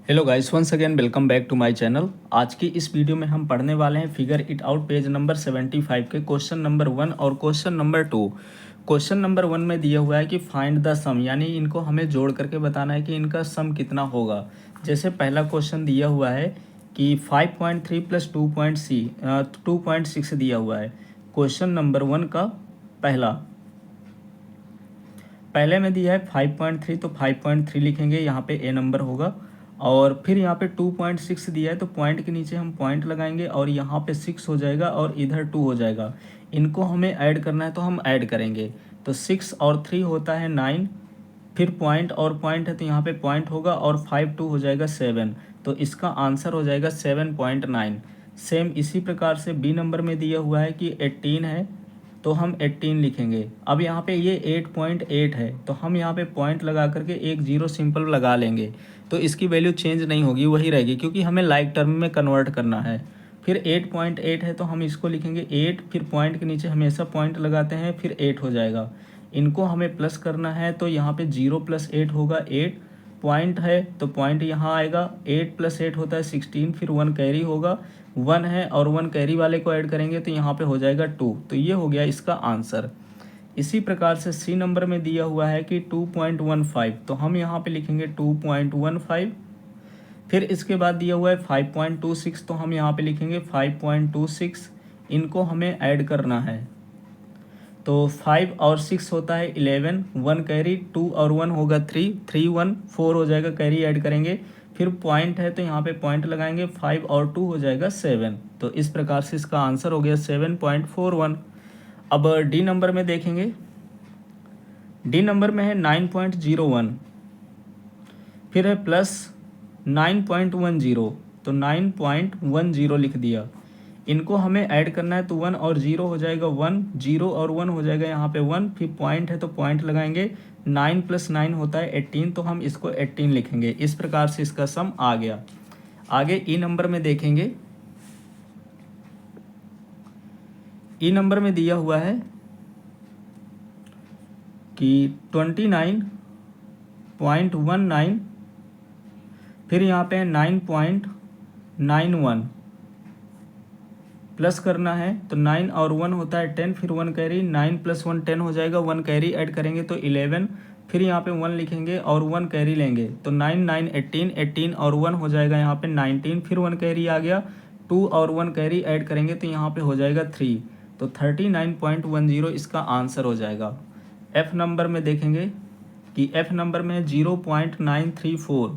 Hello guys, once again welcome back to my channel. आज की इस वीडियो में हम पढ़ने वाले हैं figure it out page number 75 के क्वेश्चन नंबर 1 और क्वेश्चन नंबर 2। क्वेश्चन नंबर 1 में दिया हुआ है कि फाइंड द सम, यानी इनको हमें जोड़ करके बताना है कि इनका सम कितना होगा। जैसे पहला क्वेश्चन दिया हुआ है कि 5.3 प्लस 2.6 दिया हुआ है। क्वेश्चन नंबर 1 का पहले में दिया है 5.3, तो 5.3 लिखेंगे, यहाँ पे ए नंबर होगा। और फिर यहाँ पे 2.6 दिया है, तो पॉइंट के नीचे हम पॉइंट लगाएंगे और यहाँ पे 6 हो जाएगा और इधर 2 हो जाएगा। इनको हमें ऐड करना है तो हम ऐड करेंगे। तो 6 और 3 होता है 9, फिर पॉइंट और पॉइंट है तो यहाँ पे पॉइंट होगा और 5 2 हो जाएगा 7। तो इसका आंसर हो जाएगा 7.9। सेम इसी प्रकार से बी नंबर में दिया हुआ है कि 18 है, तो हम 18 लिखेंगे। अब यहाँ पे ये 8.8 है, तो हम यहाँ पे पॉइंट लगा करके एक जीरो सिंपल लगा लेंगे, तो इसकी वैल्यू चेंज नहीं होगी, वही रहेगी, क्योंकि हमें लाइक टर्म में कन्वर्ट करना है। फिर 8.8 है तो हम इसको लिखेंगे 8, फिर पॉइंट के नीचे हमेशा पॉइंट लगाते हैं, फिर 8 हो जाएगा। इनको हमें प्लस करना है, तो यहाँ पे 0 + 8 होगा 8। पॉइंट है तो पॉइंट यहाँ आएगा, 8 + 8 होता है 16, फिर 1 कैरी होगा, 1 है और 1 कैरी वाले को ऐड करेंगे तो यहाँ पे हो जाएगा 2। तो ये हो गया इसका आंसर। इसी प्रकार से सी नंबर में दिया हुआ है कि 2.15, तो हम यहाँ पे लिखेंगे 2.15। फिर इसके बाद दिया हुआ है 5.26, तो हम यहाँ पे लिखेंगे 5.26। इनको हमें ऐड करना है, तो 5 और 6 होता है 11, 1 कैरी, 2 और 1 होगा 3, 3 1 4 हो जाएगा, कैरी ऐड करेंगे। फिर पॉइंट है तो यहाँ पे पॉइंट लगाएंगे, 5 और 2 हो जाएगा 7। तो इस प्रकार से इसका आंसर हो गया 7.41। अब डी नंबर में देखेंगे। डी नंबर में है 9.01, फिर है प्लस 9.10, तो 9.10 लिख दिया। इनको हमें ऐड करना है, तो 1 और 0 हो जाएगा 1, 0 और 1 हो जाएगा यहाँ पे 1, फिर पॉइंट है तो पॉइंट लगाएंगे। 9 + 9 होता है 18, तो हम इसको 18 लिखेंगे। इस प्रकार से इसका सम आ गया। आगे ई नंबर में देखेंगे। ई नंबर में दिया हुआ है कि 29.19, फिर यहाँ पे 9.91 प्लस करना है, तो 9 और 1 होता है 10, फिर 1 कैरी, 9 + 1 10 हो जाएगा, 1 कैरी ऐड करेंगे तो 11, फिर यहाँ पे 1 लिखेंगे और 1 कैरी लेंगे, तो 9 9 18, 18 और 1 हो जाएगा यहाँ पे 19, फिर 1 कैरी आ गया, 2 और 1 कैरी ऐड करेंगे तो यहाँ पे हो जाएगा 3, तो 39.10 इसका आंसर हो जाएगा। एफ नंबर में देखेंगे कि एफ नंबर में 0.934,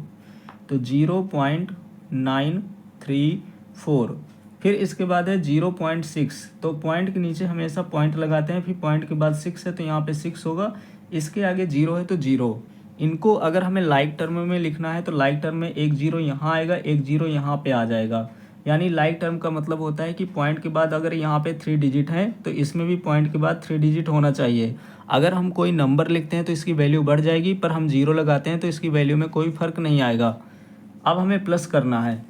तो 0.934। फिर इसके बाद है 0.6, तो पॉइंट के नीचे हमेशा पॉइंट लगाते हैं, फिर पॉइंट के बाद 6 है तो यहाँ पे 6 होगा, इसके आगे 0 है तो 0। इनको अगर हमें लाइक टर्म में लिखना है तो लाइक टर्म में एक 0 यहाँ आएगा, एक 0 यहाँ पे आ जाएगा। यानी लाइक टर्म का मतलब होता है कि पॉइंट के बाद अगर यहाँ पे 3 डिजिट है तो इसमें भी पॉइंट के बाद 3 डिजिट होना चाहिए। अगर हम कोई नंबर लिखते हैं तो इसकी वैल्यू बढ़ जाएगी, पर हम 0 लगाते हैं तो इसकी वैल्यू में कोई फ़र्क नहीं आएगा। अब हमें प्लस करना है,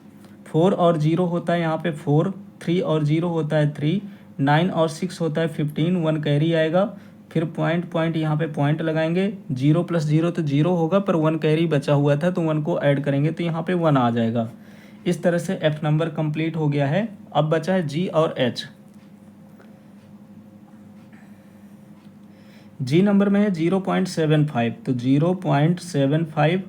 4 और 0 होता है यहाँ पे 4, 3 और 0 होता है 3, 9 और 6 होता है 15, 1 कैरी आएगा, फिर पॉइंट यहाँ पे पॉइंट लगाएंगे, 0 + 0 तो 0 होगा, पर 1 कैरी बचा हुआ था तो 1 को ऐड करेंगे तो यहाँ पे 1 आ जाएगा। इस तरह से एफ नंबर कंप्लीट हो गया है। अब बचा है जी और एच। जी नंबर में है 0.75, तो 0.75।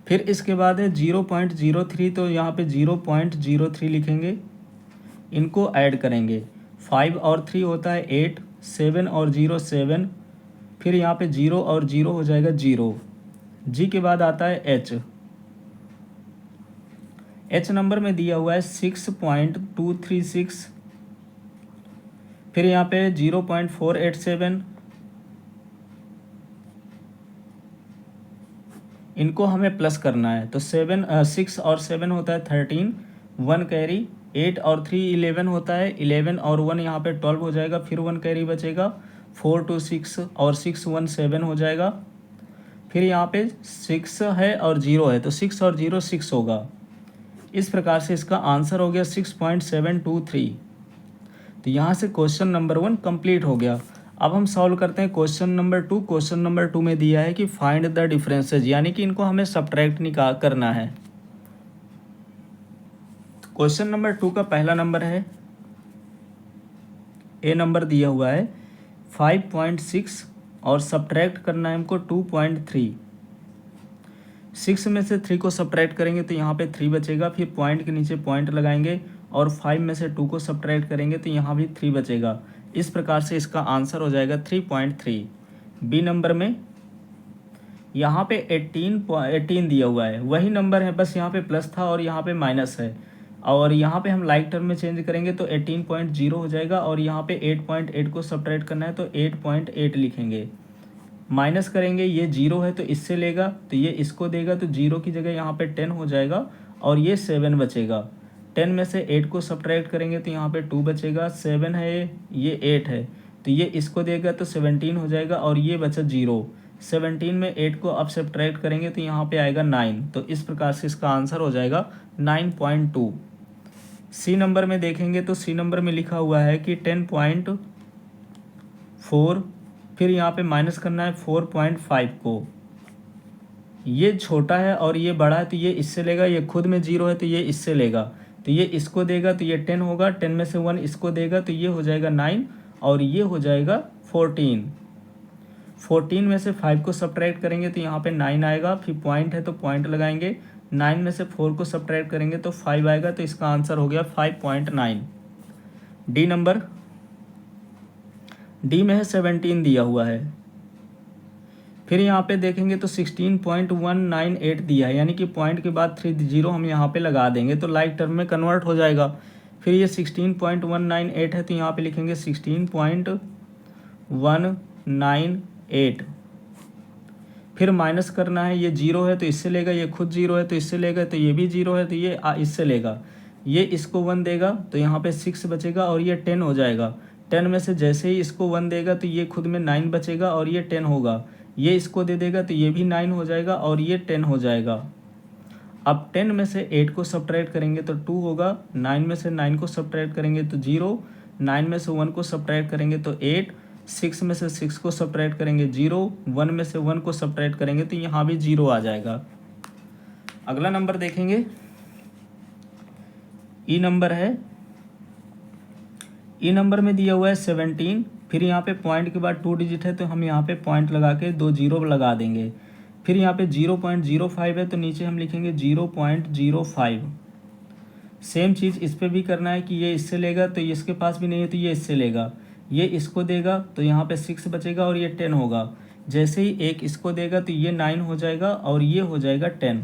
फिर इसके बाद है 0.03, तो यहाँ पे 0.03 लिखेंगे, इनको ऐड करेंगे। 5 और 3 होता है 8, 7 और 0 7, फिर यहाँ पे 0 और 0 हो जाएगा 0। जी के बाद आता है एच। एच नंबर में दिया हुआ है 6.236, फिर यहाँ पे 0.487, इनको हमें प्लस करना है, तो 6 और 7 होता है 13, 1 कैरी, 8 और 3 11 होता है 11 और 1 यहाँ पे 12 हो जाएगा, फिर 1 कैरी बचेगा, 4 2 6 और 6 1 7 हो जाएगा। फिर यहाँ पे 6 है और 0 है, तो 6 और 0 6 होगा। इस प्रकार से इसका आंसर हो गया 6.723। तो यहाँ से क्वेश्चन नंबर 1 कंप्लीट हो गया। अब हम सॉल्व करते हैं क्वेश्चन नंबर 2। क्वेश्चन नंबर 2 में दिया है कि फाइंड द डिफरेंसेज, यानी कि इनको हमें सब्ट्रैक्ट निकाल करना है। क्वेश्चन नंबर 2 का पहला नंबर है, ए नंबर दिया हुआ है 5.6 और सब्ट्रैक्ट करना है हमको 2.3। 6 में से 3 को सब्ट्रैक्ट करेंगे तो यहाँ पे 3 बचेगा, फिर पॉइंट के नीचे पॉइंट लगाएंगे और 5 में से 2 को सब्ट्रैक्ट करेंगे तो यहाँ भी 3 बचेगा। इस प्रकार से इसका आंसर हो जाएगा 3.3। बी नंबर में यहाँ पे 18 दिया हुआ है, वही नंबर है, बस यहाँ पे प्लस था और यहाँ पे माइनस है, और यहाँ पे हम लाइक टर्म में चेंज करेंगे तो 18.0 हो जाएगा, और यहाँ पे 8.8 को सब्ट्रैक्ट करना है तो 8.8 लिखेंगे। माइनस करेंगे, ये 0 है तो इससे लेगा तो ये इसको देगा, तो 0 की जगह यहाँ पे 10 हो जाएगा और ये 7 बचेगा। 10 में से 8 को सब्ट्रैक्ट करेंगे तो यहाँ पे 2 बचेगा। 7 है, ये 8 है तो ये इसको देगा तो 17 हो जाएगा, और ये बचा 0। 17 में 8 को अब सब्ट्रैक्ट करेंगे तो यहाँ पे आएगा 9। तो इस प्रकार से इसका आंसर हो जाएगा 9.2। सी नंबर में देखेंगे तो सी नंबर में लिखा हुआ है कि 10.4, फिर यहाँ पे माइनस करना है 4.5 को। ये छोटा है और ये बड़ा है तो ये इससे लेगा, ये खुद में 0 है तो ये इससे लेगा, तो ये इसको देगा तो ये 10 होगा। 10 में से 1 इसको देगा तो ये हो जाएगा 9 और ये हो जाएगा 14। 14 में से 5 को सब्ट्रैक्ट करेंगे तो यहाँ पे 9 आएगा, फिर पॉइंट है तो पॉइंट लगाएंगे। 9 में से 4 को सब्ट्रैक्ट करेंगे तो 5 आएगा, तो इसका आंसर हो गया 5.9। डी नंबर, डी में है 17 दिया हुआ है, फिर यहाँ पे देखेंगे तो 16.198 दिया है, यानी कि पॉइंट के बाद 30 हम यहाँ पे लगा देंगे तो लाइक टर्म में कन्वर्ट हो जाएगा। फिर ये 16.198 है तो यहाँ पे लिखेंगे 16.198, फिर माइनस करना है, ये 0 है तो इससे लेगा, ये खुद 0 है तो इससे लेगा, तो ये भी 0 है तो ये इससे लेगा, ये इसको 1 देगा तो यहाँ पे 6 बचेगा और ये 10 हो जाएगा। 10 में से जैसे ही इसको 1 देगा तो ये खुद में 9 बचेगा और ये 10 होगा, ये इसको दे देगा तो ये भी 9 हो जाएगा और ये 10 हो जाएगा। अब 10 में से 8 को सब्ट्रैक्ट करेंगे तो 2 होगा, 9 में से 9 को सब्ट्रैक्ट करेंगे तो 0, 9 में से 1 को सब्ट्रैक्ट करेंगे तो 8, 6 में से 6 को सब्ट्रैक्ट करेंगे 0, 1 में से 1 को सब्ट्रैक्ट करेंगे तो यहाँ भी 0 आ जाएगा। अगला नंबर देखेंगे, ई नंबर है, ई नंबर में दिया हुआ है 17, फिर यहाँ पे पॉइंट के बाद 2 डिजिट है तो हम यहाँ पे पॉइंट लगा के 2 0 लगा देंगे। फिर यहाँ पे 0.05 है तो नीचे हम लिखेंगे 0.05। सेम चीज़ इस पे भी करना है कि ये इससे लेगा तो ये इसके पास भी नहीं है तो ये इससे लेगा, ये इसको देगा तो यहाँ पे 6 बचेगा और ये 10 होगा। जैसे ही एक इसको देगा तो ये 9 हो जाएगा और ये हो जाएगा 10।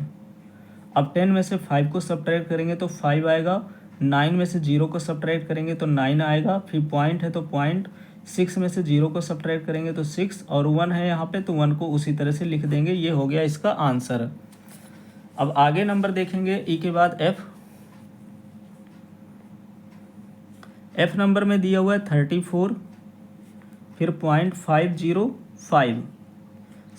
अब 10 में से 5 को सब्ट्रैक्ट करेंगे तो 5 आएगा, 9 में से 0 को सब्ट्रैक्ट करेंगे तो 9 आएगा, फिर पॉइंट है तो पॉइंट, 6 में से 0 को सब्ट्रैक्ट करेंगे तो 6, और 1 है यहाँ पे तो 1 को उसी तरह से लिख देंगे। ये हो गया इसका आंसर। अब आगे नंबर देखेंगे, ई के बाद एफ। एफ नंबर में दिया हुआ है 34, फिर 0.505,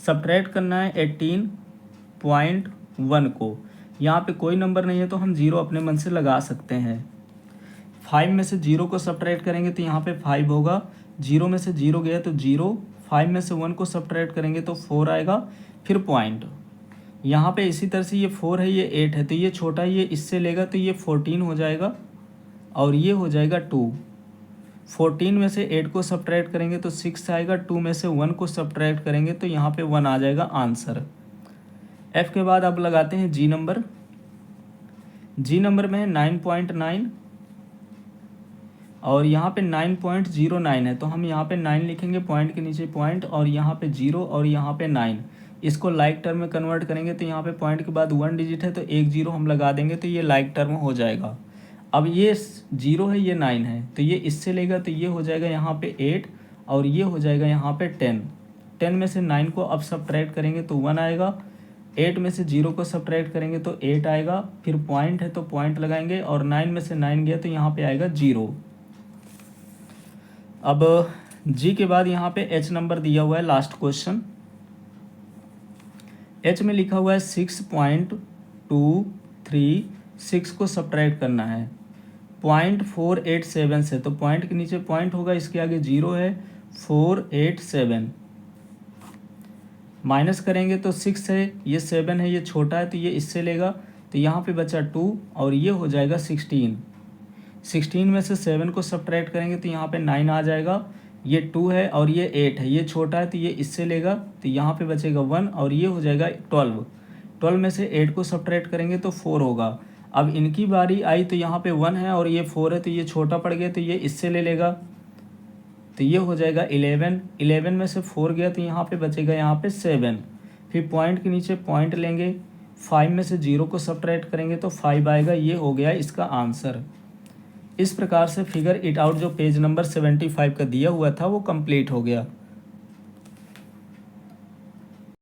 सब्ट्रैक्ट करना है 18.1 को। यहाँ पे कोई नंबर नहीं है तो हम 0 अपने मन से लगा सकते हैं। 5 में से 0 को सब्ट्रैक्ट करेंगे तो यहाँ पे 5 होगा, 0 में से 0 गया तो 0, 5 में से 1 को सब्ट्रैक्ट करेंगे तो 4 आएगा, फिर पॉइंट। यहाँ पे इसी तरह से ये 4 है, ये 8 है तो ये छोटा है, ये इससे लेगा तो ये 14 हो जाएगा और ये हो जाएगा 2। 14 में से 8 को सब्ट्रैक्ट करेंगे तो 6 आएगा, 2 में से 1 को सब्ट्रैक्ट करेंगे तो यहाँ पे 1 आ जाएगा आंसर। एफ के बाद अब लगाते हैं जी नंबर। जी नंबर में है 9.9 और यहाँ पे 9.09 है तो हम यहाँ पे 9 लिखेंगे, पॉइंट के नीचे पॉइंट और यहाँ पे 0 और यहाँ पे 9। इसको लाइक टर्म में कन्वर्ट करेंगे तो यहाँ पे पॉइंट के बाद 1 डिजिट है तो एक 0 हम लगा देंगे तो ये लाइक टर्म हो जाएगा। अब ये 0 है, ये 9 है तो ये इससे लेगा तो ये हो जाएगा यहाँ पे 8 और ये हो जाएगा यहाँ पे 10। 10 में से 9 को अब सब्ट्रैक्ट करेंगे तो 1 आएगा, 8 में से 0 को सब्ट्रैक्ट करेंगे तो 8 आएगा, फिर पॉइंट है तो पॉइंट लगाएंगे और 9 में से 9 गया तो यहाँ पे आएगा 0। अब जी के बाद यहाँ पे एच नंबर दिया हुआ है, लास्ट क्वेश्चन। एच में लिखा हुआ है 6.236 को सब्ट्रैक्ट करना है 0.487 से, तो पॉइंट के नीचे पॉइंट होगा, इसके आगे 0 है, 487 माइनस करेंगे तो 6 है, ये 7 है, ये छोटा है तो ये इससे लेगा, तो यहाँ पे बचा 2 और ये हो जाएगा 16। 16 में से 7 को सब्ट्रैक्ट करेंगे तो यहाँ पे 9 आ जाएगा, ये 2 है और ये 8 है, ये छोटा है तो ये इससे लेगा, तो यहाँ पे बचेगा 1 और ये हो जाएगा 12। 12 में से 8 को सब्ट्रैक्ट करेंगे तो 4 होगा। अब इनकी बारी आई तो यहाँ पे 1 है और ये 4 है तो ये छोटा पड़ गया, तो ये इससे ले लेगा, तो ये हो जाएगा 11। 11 में से 4 गया तो यहाँ पे बचेगा यहाँ पे 7। फिर पॉइंट के नीचे पॉइंट लेंगे, 5 में से 0 को सब्ट्रैक्ट करेंगे तो 5 आएगा, ये हो गया इसका आंसर। इस प्रकार से फिगर इट आउट जो पेज नंबर 75 का दिया हुआ था वो कंप्लीट हो गया।